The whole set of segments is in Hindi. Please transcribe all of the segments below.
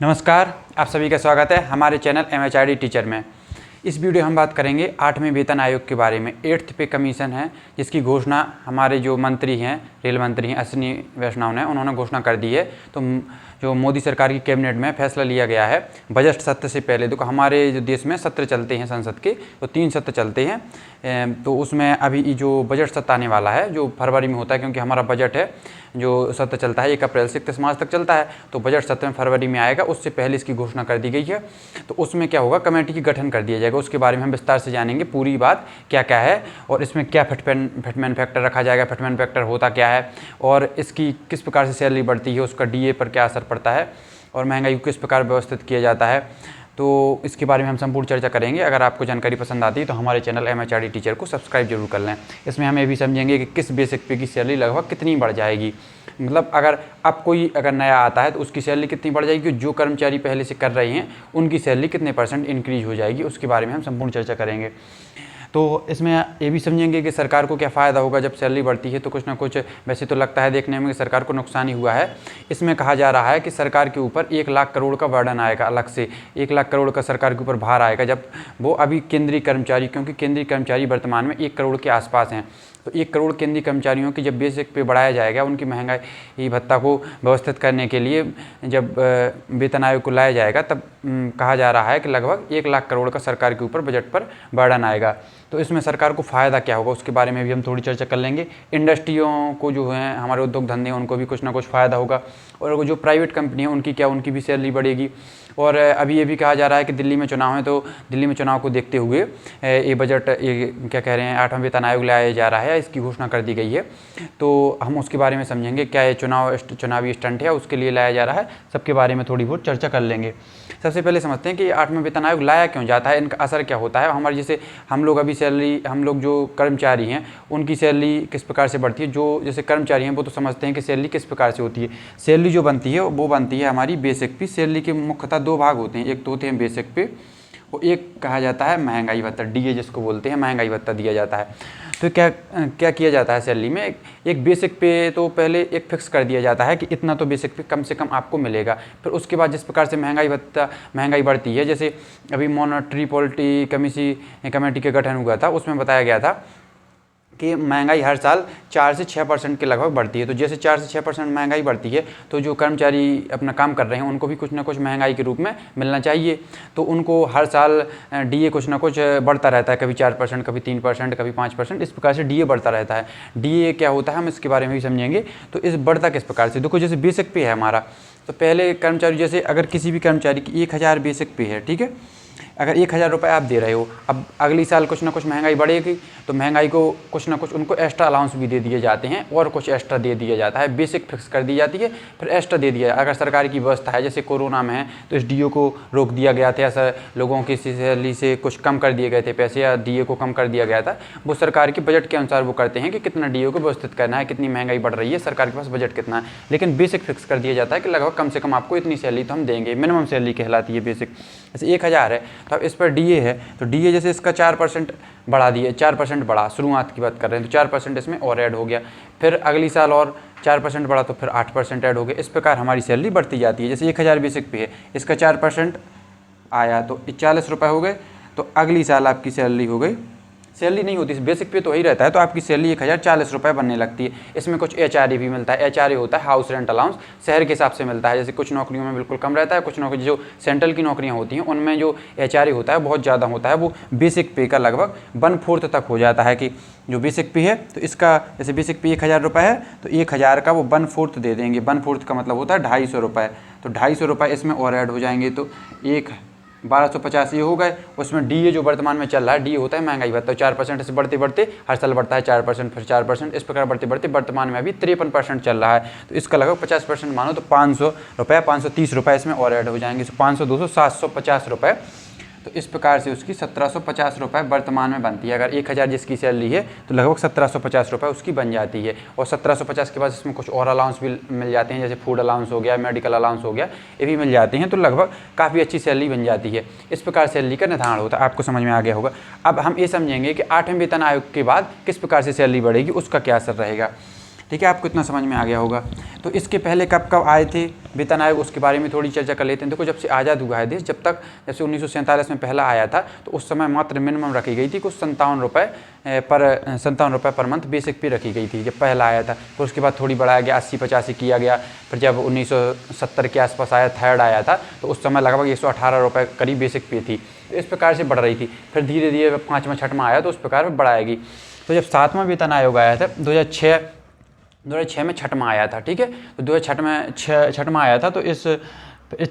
नमस्कार, आप सभी का स्वागत है हमारे चैनल MHRD टीचर में। इस वीडियो हम बात करेंगे 8वें वेतन आयोग के बारे में। 8th पे कमीशन है जिसकी घोषणा हमारे जो मंत्री हैं, रेल मंत्री हैं अश्विनी वैष्णव ने, उन्होंने घोषणा कर दी है। तो जो मोदी सरकार की कैबिनेट में फैसला लिया गया है बजट सत्र से पहले। देखो हमारे जो देश में सत्र चलते हैं संसद के, तो 3 सत्र चलते हैं। तो उसमें अभी जो बजट सत्र आने वाला है जो फरवरी में होता है, क्योंकि हमारा बजट है जो सत्र चलता है 1 अप्रैल से 31 मार्च तक चलता है, तो बजट सत्र में फरवरी में आएगा। उससे पहले इसकी घोषणा कर दी गई है। तो उसमें क्या होगा, कमेटी की गठन कर दिया जाएगा। उसके बारे में हम विस्तार से जानेंगे पूरी बात क्या क्या है और इसमें क्या फिटमेंट फैक्टर रखा जाएगा, फिटमेंट फैक्टर होता क्या है और इसकी किस प्रकार से सैलरी बढ़ती है, उसका DA पर क्या असर पड़ता है और महंगाई को किस प्रकार व्यवस्थित किया जाता है। तो इसके बारे में हम संपूर्ण चर्चा करेंगे। अगर आपको जानकारी पसंद आती है तो हमारे चैनल MHRD टीचर को सब्सक्राइब जरूर कर लें। इसमें हम ये भी समझेंगे कि किस बेसिक पे की सैलरी लगभग कितनी बढ़ जाएगी, मतलब अगर अब कोई अगर नया आता है तो उसकी सैलरी कितनी बढ़ जाएगी, जो कर्मचारी पहले से कर रहे हैं उनकी सैलरी कितने % इंक्रीज हो जाएगी, उसके बारे में हम संपूर्ण चर्चा करेंगे। तो इसमें ये भी समझेंगे कि सरकार को क्या फ़ायदा होगा जब सैलरी बढ़ती है। तो कुछ ना कुछ वैसे तो लगता है देखने में कि सरकार को नुकसान ही हुआ है। इसमें कहा जा रहा है कि सरकार के ऊपर 1 लाख करोड़ का बर्डन आएगा, अलग से 1 लाख करोड़ का सरकार के ऊपर भार आएगा जब वो अभी केंद्रीय कर्मचारी, क्योंकि केंद्रीय कर्मचारी वर्तमान में 1 करोड़ के आसपास हैं, तो 1 करोड़ केंद्रीय कर्मचारियों की जब बेसिक पे बढ़ाया जाएगा, उनकी महंगाई भत्ता को व्यवस्थित करने के लिए जब वेतन आयोग को लाया जाएगा, तब कहा जा रहा है कि लगभग 1 लाख करोड़ का सरकार के ऊपर बजट पर बर्डन आएगा। तो इसमें सरकार को फ़ायदा क्या होगा उसके बारे में भी हम थोड़ी चर्चा कर लेंगे। इंडस्ट्रियों को जो है, हमारे उद्योग धंधे हैं, उनको भी कुछ ना कुछ फ़ायदा होगा और जो प्राइवेट कंपनी है उनकी भी सैलरी बढ़ेगी। और अभी ये भी कहा जा रहा है कि दिल्ली में चुनाव है, तो दिल्ली में चुनाव को देखते हुए ये बजट क्या कह रहे हैं 8वां वेतन आयोग लाया जा रहा है, इसकी घोषणा कर दी गई है। तो हम उसके बारे में समझेंगे क्या ये चुनावी स्टंट है, उसके लिए लाया जा रहा है, सबके बारे में थोड़ी बहुत चर्चा कर लेंगे। सबसे पहले समझते हैं कि 8वां वेतन आयोग लाया क्यों जाता है, इनका असर क्या होता है। हमारे जैसे हम लोग अभी सैलरी, हम लोग जो कर्मचारी हैं उनकी सैलरी किस प्रकार से बढ़ती है। जो जैसे कर्मचारी हैं वो तो समझते हैं कि सैलरी किस प्रकार से होती है। सैलरी जो बनती है वो बनती है हमारी बेसिक पे। सैलरी के मुख्यतः 2 भाग होते हैं, एक तो होते हैं बेसिक पे और एक कहा जाता है महंगाई भत्ता, DA जिसको बोलते हैं, महंगाई भत्ता दिया जाता है। तो क्या किया जाता है सैलरी में, एक बेसिक पे तो पहले एक फिक्स कर दिया जाता है कि इतना तो बेसिक पे कम से कम आपको मिलेगा। फिर उसके बाद जिस प्रकार से महंगाई बढ़ती है, जैसे अभी मॉनेटरी पॉलिसी कमेटी का गठन हुआ था, उसमें बताया गया था कि महंगाई हर साल 4 से 6% के लगभग बढ़ती है। तो जैसे 4 से 6% महंगाई बढ़ती है तो जो कर्मचारी अपना काम कर रहे हैं उनको भी कुछ ना कुछ महंगाई के रूप में मिलना चाहिए। तो उनको हर साल DA कुछ ना कुछ बढ़ता रहता है, कभी 4%, कभी 3%, कभी 5%, इस प्रकार से DA बढ़ता रहता है। DA क्या होता है हम इसके बारे में भी समझेंगे। तो इस बढ़ता किस प्रकार से, देखो जैसे बेसिक पे है हमारा, तो पहले कर्मचारी, जैसे अगर किसी भी कर्मचारी की 1000 बेसिक पे है, ठीक है, अगर 1000 रुपये आप दे रहे हो, अब अगली साल कुछ ना कुछ महंगाई बढ़ेगी तो महंगाई को कुछ ना कुछ उनको एक्स्ट्रा अलाउंस भी दे दिए जाते हैं और कुछ एक्स्ट्रा दे दिया जाता है। बेसिक फिक्स कर दी जाती है, फिर एक्स्ट्रा दे दिया। अगर सरकार की व्यवस्था है, जैसे कोरोना में है तो इस DO को रोक दिया गया था, ऐसा लोगों की सैलरी से कुछ कम कर दिए गए थे पैसे, या DA को कम कर दिया गया था। वो सरकार के बजट के अनुसार वो करते हैं कि कितना DA को व्यवस्थित करना है, कितनी महंगाई बढ़ रही है, सरकार के पास बजट कितना है। लेकिन बेसिक फिक्स कर दिया जाता है कि लगभग कम से कम आपको इतनी सैलरी तो हम देंगे, मिनिमम सैलरी कहलाती है बेसिक। जैसे 1000 है तो अब इस पर DA है, तो DA जैसे इसका 4% बढ़ा दिए, 4% बढ़ा, शुरुआत की बात कर रहे हैं, तो 4% इसमें और ऐड हो गया। फिर अगली साल और 4% बढ़ा तो फिर 8% ऐड हो गया। इस प्रकार हमारी सैलरी बढ़ती जाती है। जैसे 1000 बेसिक पे है, इसका 4% आया तो 40 रुपये हो गए, तो अगली साल आपकी सैलरी हो गई, सैलरी नहीं होती बेसिक पे तो वही रहता है, तो आपकी सैलरी 1040 रुपये बनने लगती है। इसमें कुछ HRA भी मिलता है। HRA होता है हाउस रेंट अलाउंस, शहर के हिसाब से मिलता है। जैसे कुछ नौकरियों में बिल्कुल कम रहता है, कुछ नौकरी जो सेंट्रल की नौकरियां होती हैं उनमें जो HRA होता है बहुत ज़्यादा होता है, वो बेसिक पे का लगभग 1/4 तक हो जाता है। कि जो बेसिक पे है तो इसका, जैसे बेसिक पे 1000 रुपये है तो 1000 का वो 1/4 दे देंगे। 1/4 का मतलब होता है 250 रुपये, तो 250 रुपये इसमें और ऐड हो जाएंगे, तो 1250 ये हो गए। उसमें DA जो वर्तमान में चल रहा है, DA होता है महंगाई भत्ता, 4% से बढ़ते बढ़ते हर साल बढ़ता है 4%, फिर 4%, इस प्रकार बढ़ते बढ़ते वर्तमान में अभी 53% चल रहा है। तो इसका लगभग 50% मानो तो 500 रुपये, 530 रुपये इसमें और ऐड हो जाएंगे। 500, 200, 750 रुपये। तो इस प्रकार से उसकी 1750 रुपये वर्तमान में बनती है। अगर 1000 जिसकी सैलरी है तो लगभग 1750 रुपये उसकी बन जाती है। और 1750 के बाद इसमें कुछ और अलाउंस भी मिल जाते हैं, जैसे फूड अलाउंस हो गया, मेडिकल अलाउंस हो गया, ये भी मिल जाते हैं। तो लगभग काफ़ी अच्छी सैलरी बन जाती है। इस प्रकार सैलरी का निर्धारण होता है, आपको समझ में आ गया होगा। अब हम ये समझेंगे कि 8वें वेतन आयोग के बाद किस प्रकार से सैलरी बढ़ेगी, उसका क्या असर रहेगा। ठीक है, आपको इतना समझ में आ गया होगा। तो इसके पहले कब कब आए थे वेतन आयोग, उसके बारे में थोड़ी चर्चा कर लेते हैं। देखो, जब से आज़ाद हुआ है देश, जब से 1947 में पहला आया था, तो उस समय मात्र मिनिमम रखी गई थी कुछ 57 रुपये पर मंथ बेसिक पे रखी गई थी जब पहला आया था। फिर उसके बाद थोड़ी बढ़ाया गया, 80-85 किया गया। फिर जब 1970 के आसपास आया, थर्ड आया था, तो उस समय लगभग 118 रुपये करीब बेसिक पे थी। तो इस प्रकार से बढ़ रही थी। फिर धीरे धीरे 5वां 6वां आया तो उस प्रकार में बढ़ाएगी। तो जब 7वां वेतन आयोग आया था 2006 में 6वां आया था, ठीक है। तो 2006 में 6वां आया था, तो इस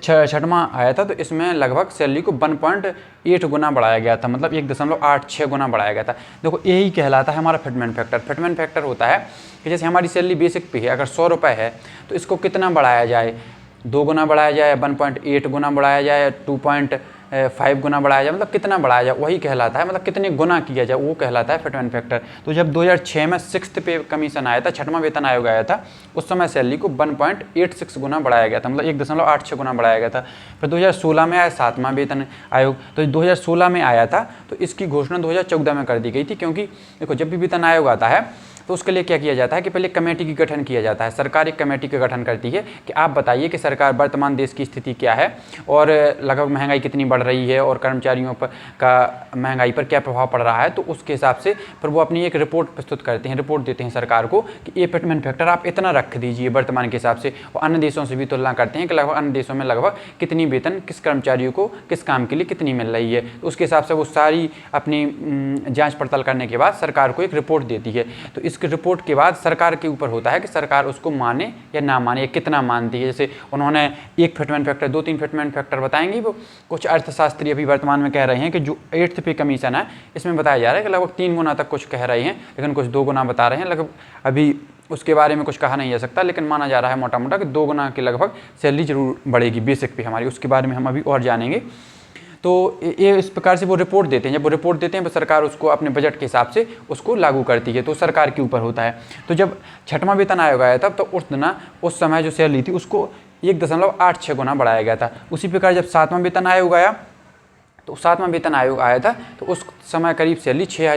6वां आया था, तो इसमें लगभग सैलरी को 1.8 गुना बढ़ाया गया था, मतलब 1.86 गुना बढ़ाया गया था। देखो, यही कहलाता है हमारा फिटमेंट फैक्टर। फिटमेंट फैक्टर होता है कि जैसे हमारी सैलरी बेसिक पे है, अगर 100 रुपये है, तो इसको कितना बढ़ाया जाए, 2 गुना बढ़ाया जाए, 1.8 गुना बढ़ाया जाए, 2.5 गुना बढ़ाया जाए, मतलब कितना बढ़ाया जाए, वही कहलाता है, मतलब कितने गुना किया जाए, वो कहलाता है फिटमेंट फैक्टर। तो जब 2006 में 6th पे कमीशन आया था, 6वां वेतन आयोग आया था, उस समय सैलरी को 1.86 गुना बढ़ाया गया था, मतलब 1.86 गुना बढ़ाया गया था। फिर 2016 में आया 7वां वेतन आयोग, तो 2016 में आया था, तो इसकी घोषणा 2014 में कर दी गई थी। क्योंकि देखो, जब भी वेतन आयोग आता है तो उसके लिए क्या किया जाता है कि पहले कमेटी की गठन किया जाता है। सरकार एक कमेटी का गठन करती है कि आप बताइए कि सरकार वर्तमान देश की स्थिति क्या है और लगभग महंगाई कितनी बढ़ रही है और कर्मचारियों पर का महंगाई पर क्या प्रभाव पड़ रहा है। तो उसके हिसाब से फिर वो अपनी एक रिपोर्ट प्रस्तुत करते हैं, रिपोर्ट देते हैं सरकार को कि ये फिटमेंट फैक्टर आप इतना रख दीजिए वर्तमान के हिसाब से। और अन्य देशों से भी तुलना करते हैं कि लगभग अन्य देशों में लगभग कितनी वेतन किस कर्मचारियों को किस काम के लिए कितनी मिल रही है। तो उसके हिसाब से वो सारी अपनी जाँच पड़ताल करने के बाद सरकार को एक रिपोर्ट देती है। तो इस रिपोर्ट के बाद सरकार के ऊपर होता है कि सरकार उसको माने या ना माने, या कितना मानती है। जैसे उन्होंने एक फिटमेंट फैक्टर, 2-3 फिटमेंट फैक्टर बताएंगे। वो कुछ अर्थशास्त्री अभी वर्तमान में कह रहे हैं कि जो 8th पे कमीशन है, इसमें बताया जा रहा है कि लगभग 3 गुना तक कुछ कह रहे हैं, लेकिन कुछ 2 गुना बता रहे हैं। लगभग अभी उसके बारे में कुछ कहा नहीं जा सकता, लेकिन माना जा रहा है मोटा मोटा कि 2 गुना के लगभग सैलरी जरूर बढ़ेगी बेसिक पे हमारी। उसके बारे में हम अभी और जानेंगे। तो ये इस प्रकार से वो रिपोर्ट देते हैं। जब वो रिपोर्ट देते हैं तो सरकार उसको अपने बजट के हिसाब से उसको लागू करती है, तो सरकार के ऊपर होता है। तो जब 6वां वेतन आयोग आया था, तो उस समय जो सैलरी थी उसको 1.86 गुना बढ़ाया गया था। उसी प्रकार जब 7वां वेतन आयोग आया, तो 7वां वेतन आयोग आया था, तो उस समय करीब सैलरी 6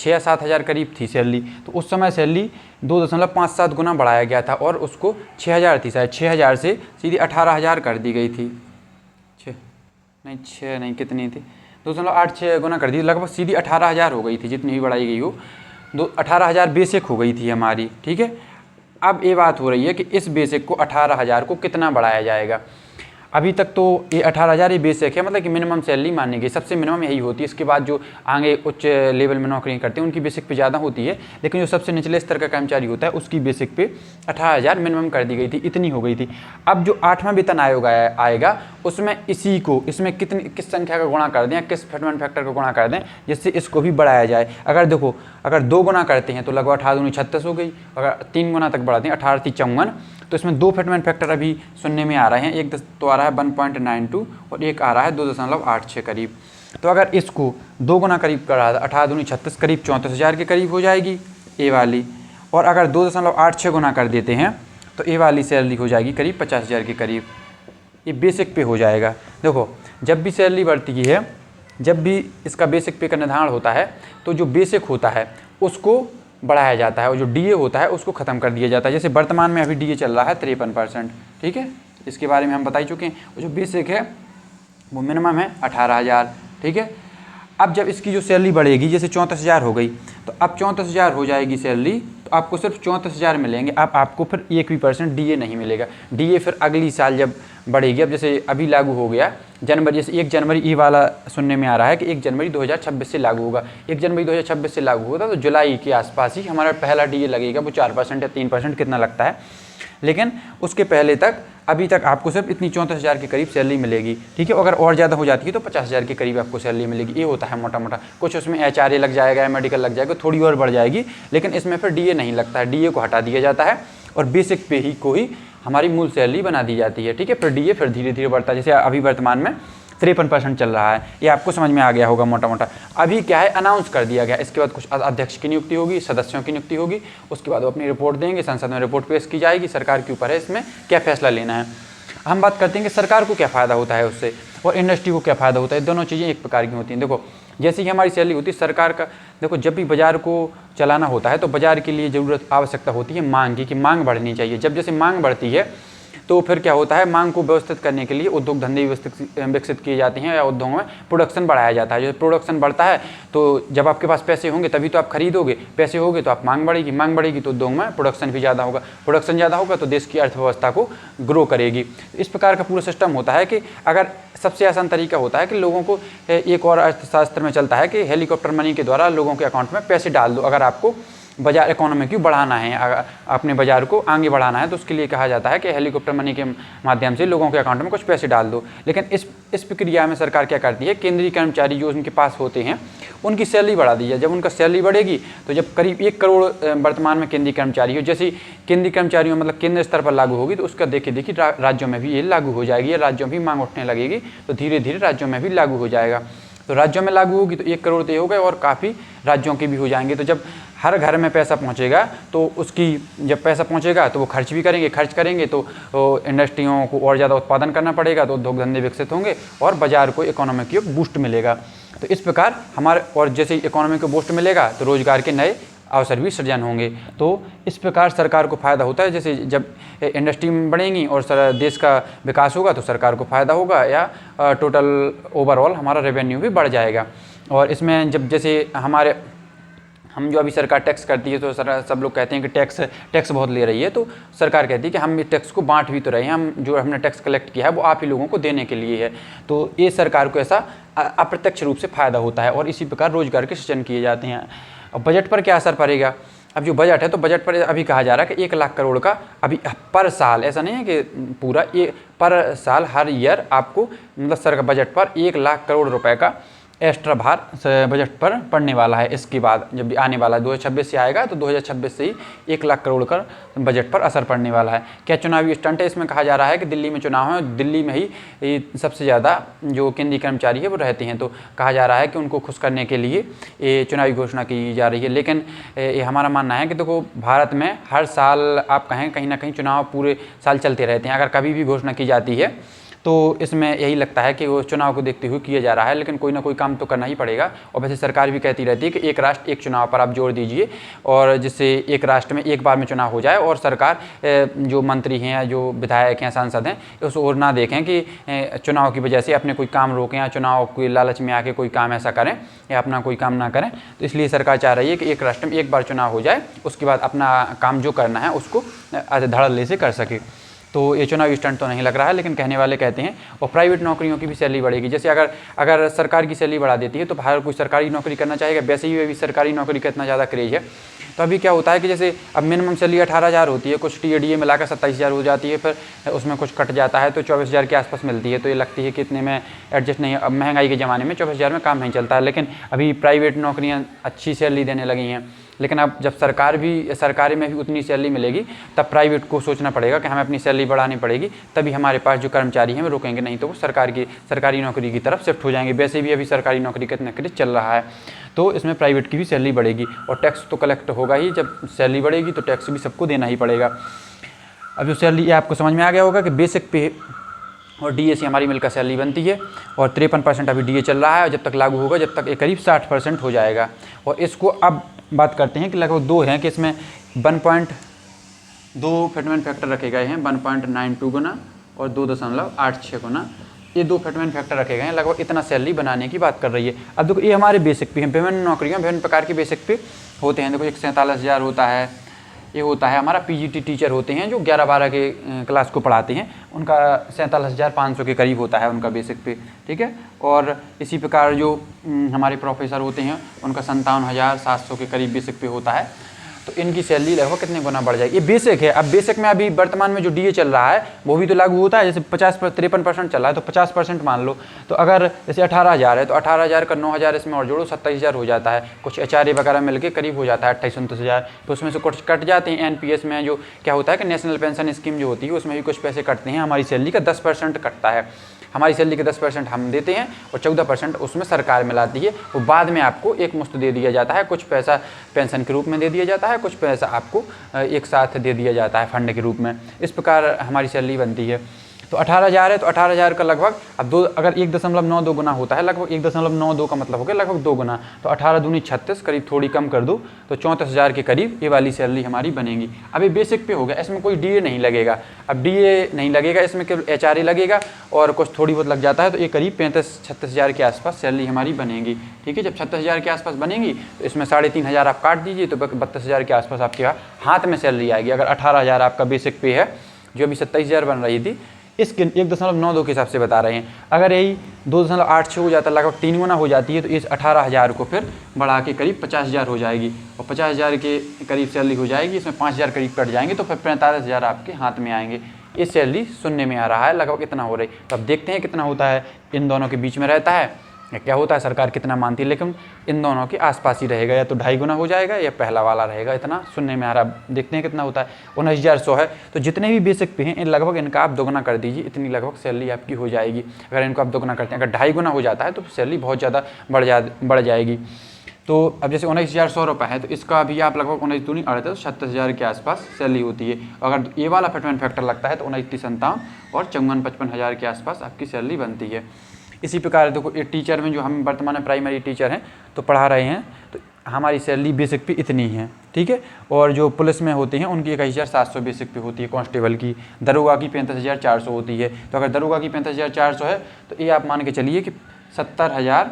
या 7 हज़ार करीब थी सैलरी। तो उस समय सैलरी 2.57 गुना बढ़ाया गया था और उसको 6,000 थी, शायद 6,000 से सीधी 18,000 कर दी गई थी। 6 नहीं, कितनी थी, 2.86 गुना कर दी, लगभग सीधी 18,000 हो गई थी, जितनी भी बढ़ाई गई हो। 18,000 बेसिक हो गई थी हमारी, ठीक है। अब ये बात हो रही है कि इस बेसिक को 18,000 को कितना बढ़ाया जाएगा। अभी तक तो ये 18,000 ही बेसिक है, मतलब कि मिनिमम सैलरी मानी गई, सबसे मिनिमम यही होती है। इसके बाद जो आगे उच्च लेवल में नौकरी करते हैं उनकी बेसिक पे ज़्यादा होती है, लेकिन जो सबसे निचले स्तर का कर्मचारी होता है उसकी बेसिक पे 18,000 मिनिमम कर दी गई थी, इतनी हो गई थी। अब जो 8वां वेतन आयोग आएगा उसमें इसमें किस संख्या का गुणा कर दें, किस फिटमेंट फैक्टर का गुणा कर दें जिससे इसको भी बढ़ाया जाए। अगर देखो, अगर 2 गुना करते हैं तो लगभग 18 × 36 हो गई। अगर 3 गुना तक बढ़ाते हैं 18 × 54, तो इसमें 2 फिटमेंट फैक्टर अभी सुनने में आ रहे हैं। एक तो आ रहा है 1.92 और एक आ रहा है 2.86 करीब। तो अगर इसको 2 गुना करीब कर रहा था, 18 × 36 करीब 34,000 के करीब हो जाएगी ए वाली। और अगर 2.86 गुना कर देते हैं तो ए वाली सैलरी हो जाएगी करीब 50,000 के करीब। ये बेसिक पे हो जाएगा। देखो, जब भी सैलरी बढ़ती है, जब भी इसका बेसिक पे का निर्धारण होता है, तो जो बेसिक होता है उसको बढ़ाया जाता है और जो डीए होता है उसको ख़त्म कर दिया जाता है। जैसे वर्तमान में अभी डीए चल रहा है 53%, ठीक है, इसके बारे में हम बता ही चुके हैं। जो बेसिक है वो मिनिमम है 18,000, ठीक है। अब जब इसकी जो सैलरी बढ़ेगी, जैसे 34,000 हो गई, तो अब 34,000 हो जाएगी सैलरी, तो आपको सिर्फ 34,000 मिलेंगे। अब आपको फिर 1% डीए नहीं मिलेगा। डीए फिर अगली साल जब बढ़ेगी, अब जैसे अभी लागू हो गया जनवरी, जैसे 1 जनवरी ई वाला सुनने में आ रहा है कि 1 जनवरी 2026 से लागू होगा। 1 जनवरी 2026 से लागू होगा तो जुलाई के आसपास ही हमारा पहला डीए लगेगा। वो 4% या 3% कितना लगता है, लेकिन उसके पहले तक अभी तक आपको सिर्फ इतनी 34,000 के करीब सैलरी मिलेगी, ठीक है। अगर और ज़्यादा हो जाती है तो 50,000 के करीब आपको सैलरी मिलेगी। ये होता है मोटा मोटा। कुछ उसमें एचआरए लग जाएगा, मेडिकल लग जाएगा, थोड़ी और बढ़ जाएगी, लेकिन इसमें फिर डीए नहीं लगता है। डीए को हटा दिया जाता है और बेसिक पे ही को ही हमारी मूल सैलरी बना दी जाती है, ठीक है। फिर डीए फिर धीरे धीरे बढ़ता है। जैसे अभी वर्तमान में 53% चल रहा है, ये आपको समझ में आ गया होगा मोटा मोटा। अभी क्या है, अनाउंस कर दिया गया। इसके बाद कुछ अध्यक्ष की नियुक्ति होगी, सदस्यों की नियुक्ति होगी, उसके बाद वो अपनी रिपोर्ट देंगे, संसद में रिपोर्ट पेश की जाएगी। सरकार के ऊपर है इसमें क्या फैसला लेना है। हम बात करते हैं कि सरकार को क्या फ़ायदा होता है उससे और इंडस्ट्री को क्या फ़ायदा होता है। दोनों चीज़ें एक प्रकार की होती हैं। देखो, जैसे ही हमारी सैलरी होती है सरकार का, देखो जब भी बाज़ार को चलाना होता है तो बाज़ार के लिए ज़रूरत आवश्यकता होती है मांग की, कि मांग बढ़नी चाहिए। जब जैसे मांग बढ़ती है तो फिर क्या होता है, मांग को व्यवस्थित करने के लिए उद्योग धंधे विकसित किए जाते हैं या उद्योगों में प्रोडक्शन बढ़ाया जाता है। जब प्रोडक्शन बढ़ता है तो जब आपके पास पैसे होंगे तभी तो आप खरीदोगे, पैसे होंगे तो आप मांग बढ़ेगी तो उद्योग में प्रोडक्शन भी ज़्यादा होगा, प्रोडक्शन ज़्यादा होगा तो देश की अर्थव्यवस्था को ग्रो करेगी। इस प्रकार का पूरा सिस्टम होता है कि अगर सबसे आसान तरीका होता है कि लोगों को, एक और अर्थशास्त्र में चलता है कि हेलीकॉप्टर मनी के द्वारा लोगों के अकाउंट में पैसे डाल दो। अगर आपको बाजार इकोनॉमी को बढ़ाना है, अपने बाजार को आगे बढ़ाना है तो उसके लिए कहा जाता है कि हेलीकॉप्टर मनी के माध्यम से लोगों के अकाउंट में कुछ पैसे डाल दो। लेकिन इस प्रक्रिया में सरकार क्या करती है, केंद्रीय कर्मचारी जो उनके पास होते हैं उनकी सैलरी बढ़ा दी है। जब उनका सैलरी बढ़ेगी तो जब करीब 1 करोड़ वर्तमान में केंद्रीय कर्मचारी हो, जैसे केंद्रीय कर्मचारियों मतलब केंद्र स्तर पर लागू होगी तो उसका देखिए राज्यों में भी ये लागू हो जाएगी, या राज्यों में भी मांग उठने लगेगी तो धीरे धीरे राज्यों में भी लागू हो जाएगा। तो राज्यों में लागू होगी तो 1 करोड़ तो हो गए और काफ़ी राज्यों के भी हो जाएंगे। तो जब हर घर में पैसा पहुंचेगा तो उसकी, जब पैसा पहुंचेगा तो वो खर्च भी करेंगे, खर्च करेंगे तो इंडस्ट्रियों को और ज़्यादा उत्पादन करना पड़ेगा, तो उद्योग धंधे विकसित होंगे और बाजार को इकोनॉमी को बूस्ट मिलेगा। तो इस प्रकार हमारे, और जैसे इकोनॉमी को बूस्ट मिलेगा तो रोजगार के नए अवसर भी सृजन होंगे। तो इस प्रकार सरकार को फ़ायदा होता है। जैसे जब इंडस्ट्री बढ़ेंगी और देश का विकास होगा तो सरकार को फ़ायदा होगा, या टोटल ओवरऑल हमारा रेवेन्यू भी बढ़ जाएगा। और इसमें जब जैसे हम जो अभी सरकार टैक्स करती है तो सब लोग कहते हैं कि टैक्स बहुत ले रही है, तो सरकार कहती है कि हम इस टैक्स को बांट भी तो रहे हैं, हम जो हमने टैक्स कलेक्ट किया है वो आप ही लोगों को देने के लिए है। तो ये सरकार को ऐसा अप्रत्यक्ष रूप से फ़ायदा होता है और इसी प्रकार रोजगार के सृजन किए जाते हैं। अब बजट पर क्या असर पड़ेगा? अब जो बजट है तो बजट पर अभी कहा जा रहा है कि 1 लाख करोड़ का अभी पर साल, ऐसा नहीं है कि पूरा, ये पर साल हर ईयर आपको मतलब सरकार बजट पर 1 लाख करोड़ रुपए का एक्स्ट्रा भार बजट पर पड़ने वाला है। इसके बाद जब भी आने वाला है 2026 से आएगा तो 2026 से ही 1 लाख करोड़ का बजट पर असर पड़ने वाला है। क्या चुनावी स्टंट है? इसमें कहा जा रहा है कि दिल्ली में चुनाव है, दिल्ली में ही सबसे ज़्यादा जो केंद्रीय कर्मचारी है वो रहते हैं, तो कहा जा रहा है कि उनको खुश करने के लिए ये चुनावी घोषणा की जा रही है। लेकिन ये हमारा मानना है कि देखो भारत में हर साल आप कहें कहीं ना कहीं चुनाव पूरे साल चलते रहते हैं। अगर कभी भी घोषणा की जाती है तो इसमें यही लगता है कि वो चुनाव को देखते हुए किया जा रहा है, लेकिन कोई ना कोई काम तो करना ही पड़ेगा। और वैसे सरकार भी कहती रहती है कि एक राष्ट्र एक चुनाव पर आप जोर दीजिए, और जिससे एक राष्ट्र में एक बार में चुनाव हो जाए और सरकार जो मंत्री हैं, जो विधायक हैं, सांसद हैं, उस ओर ना देखें कि चुनाव की वजह से अपने कोई काम रोकें या चुनाव के लालच में आके कोई काम ऐसा करें या अपना कोई काम ना करें। तो इसलिए सरकार चाह रही है कि एक राष्ट्र में एक बार चुनाव हो जाए, उसके बाद अपना काम जो करना है उसको धड़ल्ले से कर सके। तो ये चुनावी स्टंट तो नहीं लग रहा है, लेकिन कहने वाले कहते हैं। और प्राइवेट नौकरियों की भी सैलरी बढ़ेगी। जैसे अगर सरकार की सैलरी बढ़ा देती है तो हर कोई सरकारी नौकरी करना चाहेगा। वैसे ही अभी सरकारी नौकरी का इतना ज़्यादा क्रेज है, तो अभी क्या होता है कि जैसे अब मिनिमम सैलरी 18,000 होती है, कुछ TADA मिलाकर 27,000 हो जाती है, फिर उसमें कुछ कट जाता है तो 24,000 के आसपास मिलती है। तो ये लगती है कि इतने में एडजस्ट नहीं, अब महंगाई के ज़माने में 24,000 में काम नहीं चलता है। लेकिन अभी प्राइवेट नौकरियाँ अच्छी सैलरी देने लगी हैं, लेकिन अब जब सरकारी में भी उतनी सैलरी मिलेगी तब प्राइवेट को सोचना पड़ेगा कि हमें अपनी सैलरी बढ़ानी पड़ेगी, तभी हमारे पास जो कर्मचारी हैं वो रुकेंगे, नहीं तो वो सरकारी नौकरी की तरफ शिफ्ट हो जाएंगे। वैसे भी अभी सरकारी नौकरी का इतना क्रेज चल रहा है, तो इसमें प्राइवेट की भी सैलरी बढ़ेगी और टैक्स तो कलेक्ट होगा ही। जब सैलरी बढ़ेगी तो टैक्स भी सबको देना ही पड़ेगा। अब जो सैलरी आपको समझ में आ गया होगा कि बेसिक पे और DA से हमारी मिलकर सैलरी बनती है, और 53% अभी DA चल रहा है, और जब तक लागू होगा जब तक ये करीब 60% हो जाएगा। और इसको अब बात करते हैं कि लगभग 2 हैं कि इसमें 1.2 फिटमेंट फैक्टर रखे गए हैं, 1.92 गुना और 2.86 गुना, ये 2 फिटमेंट फैक्टर रखे गए हैं। लगभग इतना सैलरी बनाने की बात कर रही है। अब देखो ये हमारे बेसिक पे हैं, विभिन्न नौकरियाँ विभिन्न प्रकार के बेसिक पे होते हैं। देखो एक 47,000 होता है, ये होता है हमारा PGT टीचर होते हैं जो 11-12 के क्लास को पढ़ाते हैं, उनका 47,500 के करीब होता है उनका बेसिक पे, ठीक है। और इसी प्रकार जो हमारे प्रोफेसर होते हैं उनका 57,700 के करीब बेसिक पे होता है। तो इनकी सैलरी लगभग कितने गुना बढ़ जाएगी। ये बेसिक है। अब बेसिक में अभी वर्तमान में जो DA चल रहा है वो भी तो लागू होता है। जैसे 53% चल रहा है तो 50% मान लो, तो अगर जैसे 18,000 है तो 18,000 का 9,000 इसमें और जोड़ो, 27,000 हो जाता है। कुछ HRA वगैरह मिलके करीब हो जाता है 28-29,000। तो उसमें से कुछ कट जाते हैं। NPS में जो क्या होता है कि नेशनल पेंशन स्कीम जो होती है उसमें भी कुछ पैसे कटते हैं। हमारी सैलरी का 10% कटता है। हमारी सैलरी के 10% हम देते हैं और 14% उसमें सरकार मिलाती है। वो बाद में आपको एक मुश्त दे दिया जाता है, कुछ पैसा पेंशन के रूप में दे दिया जाता है, कुछ पैसा आपको एक साथ दे दिया जाता है फंड के रूप में। इस प्रकार हमारी सैलरी बनती है। तो 18,000 है तो 18,000 का लगभग अब दो, अगर 1.92 गुना होता है, लगभग 1.92 का मतलब हो गया लगभग 2 गुना, तो 18 दूनी 36, करीब थोड़ी कम कर दो तो 34,000 के करीब ये वाली सैलरी हमारी बनेगी। अब ये बेसिक पे हो गया, इसमें कोई डीए नहीं लगेगा। अब डीए नहीं लगेगा, इसमें केवल एचआरए लगेगा और कुछ थोड़ी बहुत लग जाता है, तो ये करीब 35-36,000 के आसपास सैलरी हमारी बनेगी। ठीक है, जब 36,000 के आसपास बनेगी तो इसमें 3,500 आप काट दीजिए तो 32,000 के आसपास आपके हाथ में सैलरी आएगी। अगर 18,000 आपका बेसिक पे है, जो अभी 27,000 बन रही थी, इस 1.92 के हिसाब से बता रहे हैं। अगर यही 2.86 हो जाता, लगभग 3 गुना हो जाती है, तो इस 18,000 को फिर बढ़ा के करीब 50,000 हो जाएगी और 50,000 के करीब सैलरी हो जाएगी। इसमें 5,000 करीब कट जाएंगे तो फिर 45,000 आपके हाथ में आएंगे। ये सैलरी सुनने में आ रहा है लगभग इतना हो रही। तो अब देखते हैं कितना होता है, इन दोनों के बीच में रहता है या क्या होता है, सरकार कितना मानती है, लेकिन इन दोनों के आसपास ही रहेगा, या तो 2.5 गुना हो जाएगा या पहला वाला रहेगा, इतना सुनने में आ रहा है। देखते हैं कितना होता है। 19,100 है, तो जितने भी बेसिक पे हैं इन लगभग इनका आप दोगुना कर दीजिए, इतनी लगभग सैलरी आपकी हो जाएगी। अगर इनको आप दोगुना करते हैं, अगर 2.5 गुना हो जाता है तो सैलरी बहुत ज़्यादा बढ़ जाएगी। तो अब जैसे 19,100 रुपये है, तो इसका भी आप लगभग 19 दूनी 38, 36,000 के आसपास सैलरी होती है। अगर ये वाला फिटमेंट फैक्टर लगता है तो 29-57 और 54-55,000 के आसपास आपकी सैलरी बनती है। इसी प्रकार देखो, ये टीचर में जो हम वर्तमान में प्राइमरी टीचर हैं तो पढ़ा रहे हैं, तो हमारी सैलरी बेसिक पे इतनी है। ठीक है, और जो पुलिस में होते हैं उनकी 21,700 बेसिक पे होती है। कांस्टेबल की, दरोगा की 35,400 होती है। तो अगर दरोगा की 35,400 है तो ये आप मान के चलिए कि 70,000,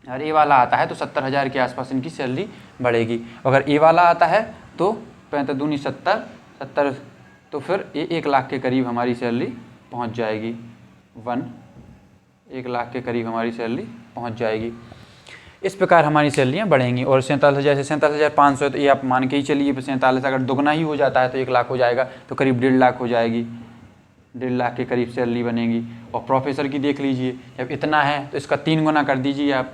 अगर ए वाला आता है तो 70,000 के आसपास इनकी सैलरी बढ़ेगी। अगर ए वाला आता है तो 35 दूनी 70, तो फिर ये 1 लाख के करीब हमारी सैलरी पहुँच जाएगी। 1 लाख के करीब हमारी सैलरी पहुंच जाएगी। इस प्रकार हमारी सैलरियाँ बढ़ेंगी। और 47,000 से 47,500 है तो ये आप मान के ही चलिए, 47 अगर दोगुना ही हो जाता है तो 1 लाख हो जाएगा, तो करीब 1.5 लाख हो जाएगी। 1.5 लाख के करीब सैलरी बनेगी। और प्रोफेसर की देख लीजिए, जब इतना है तो इसका 3 गुना कर दीजिए आप,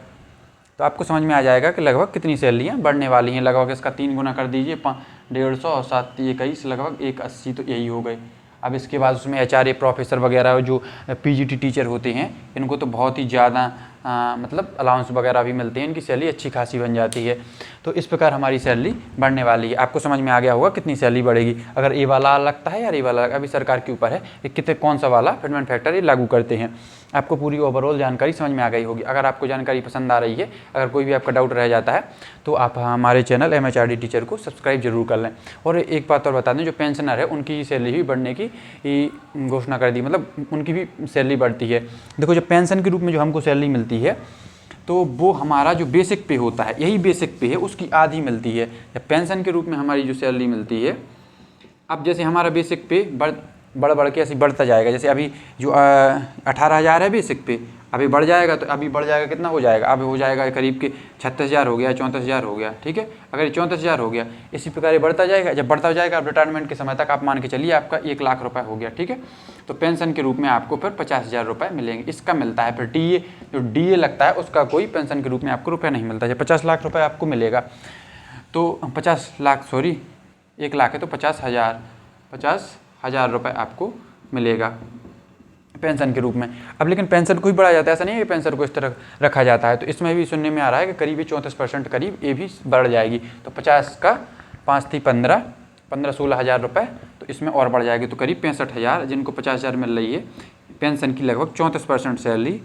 तो आपको समझ में आ जाएगा कि लगभग कितनी सैलरियाँ बढ़ने वाली हैं। लगभग इसका 3 गुना कर दीजिए, 150 और 7 21, लगभग 180, तो यही हो गए। अब इसके बाद उसमें एचआरए प्रोफेसर वगैरह जो पीजीटी टीचर होते हैं, इनको तो बहुत ही ज़्यादा मतलब अलाउंस वगैरह भी मिलते हैं, इनकी सैलरी अच्छी खासी बन जाती है। तो इस प्रकार हमारी सैलरी बढ़ने वाली है। आपको समझ में आ गया होगा कितनी सैलरी बढ़ेगी। अगर ए वाला लगता है या ए वाला, अभी सरकार के ऊपर है कि कितने कौन सा वाला फिटमेंट फैक्टर ये लागू करते हैं। आपको पूरी ओवरऑल जानकारी समझ में आ गई होगी। अगर आपको जानकारी पसंद आ रही है, अगर कोई भी आपका डाउट रह जाता है, तो आप हमारे चैनल MHRD टीचर को सब्सक्राइब जरूर कर लें। और एक बात और बता दें, जो पेंशनर है उनकी सैलरी भी बढ़ने की घोषणा कर दी, मतलब उनकी भी सैलरी बढ़ती है। देखो, जब पेंशन के रूप में जो हमको सैलरी मिलती है, तो वो हमारा जो बेसिक पे होता है, यही बेसिक पे है, उसकी आधी मिलती है। जब पेंशन के रूप में हमारी जो सैलरी मिलती है, अब जैसे हमारा बेसिक पे बढ़ के ऐसे बढ़ता जाएगा। जैसे अभी जो 18,000 है बेसिक पे, अभी बढ़ जाएगा, तो अभी बढ़ जाएगा, कितना हो जाएगा, अब हो जाएगा करीब के 36,000 हो गया, 34,000 हो गया। ठीक है, अगर 34,000 हो गया, इसी प्रकार ये बढ़ता जाएगा। जब बढ़ता जाएगा, अब रिटायरमेंट के समय तक आप मान के चलिए आपका 1 लाख रुपए हो गया। ठीक है, तो पेंशन के रूप में आपको फिर 50,000 रुपये मिलेंगे। इसका मिलता है फिर डीए, जो डीए लगता है उसका कोई पेंशन के रूप में आपको रुपये नहीं मिलता। जब 50 लाख रुपये आपको मिलेगा, तो 50 लाख, सॉरी 1 लाख है तो 50,000 रुपये आपको मिलेगा पेंशन के रूप में। अब लेकिन पेंशन को ही बढ़ाया जाता है, ऐसा नहीं है कि पेंशन को इस तरह रखा जाता है। तो इसमें भी सुनने में आ रहा है कि करीब 34% करीब ये भी बढ़ जाएगी। तो 50 का 5 थी 15-16,000 रुपये, तो इसमें और बढ़ जाएगी, तो करीब 65,000, जिनको 50,000 मिल रही है पेंशन की, लगभग 34% सैलरी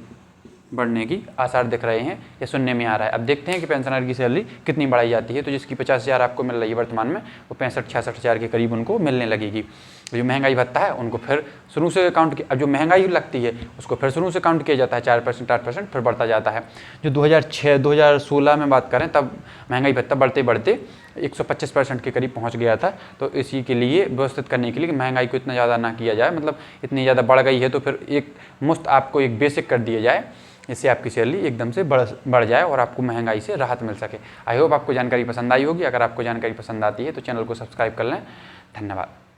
बढ़ने की आसार दिख रहे हैं, ये सुनने में आ रहा है। अब देखते हैं कि पेंशनर की सैलरी कितनी बढ़ाई जाती है। तो जिसकी 50,000 आपको मिल रही है वर्तमान में, वो 65-66,000 के करीब उनको मिलने लगेगी। जो महंगाई भत्ता है उनको फिर शुरू से काउंट किया, अब जो महंगाई लगती है उसको फिर शुरू से काउंट किया जाता है, 4% 8%, फिर बढ़ता जाता है। जो 2006-2016 में बात करें, तब महंगाई भत्ता बढ़ते बढ़ते 125% के करीब पहुंच गया था। तो इसी के लिए व्यवस्थित करने के लिए कि महंगाई को इतना ज़्यादा ना किया जाए, मतलब इतनी ज़्यादा बढ़ गई है तो फिर एक मुफ्त आपको एक बेसिक कर दिया जाए, इससे आपकी सैलरी एकदम से बढ़ जाए और आपको महंगाई से राहत मिल सके। आई होप आपको जानकारी पसंद आई होगी। अगर आपको जानकारी पसंद आती है तो चैनल को सब्सक्राइब कर लें। धन्यवाद।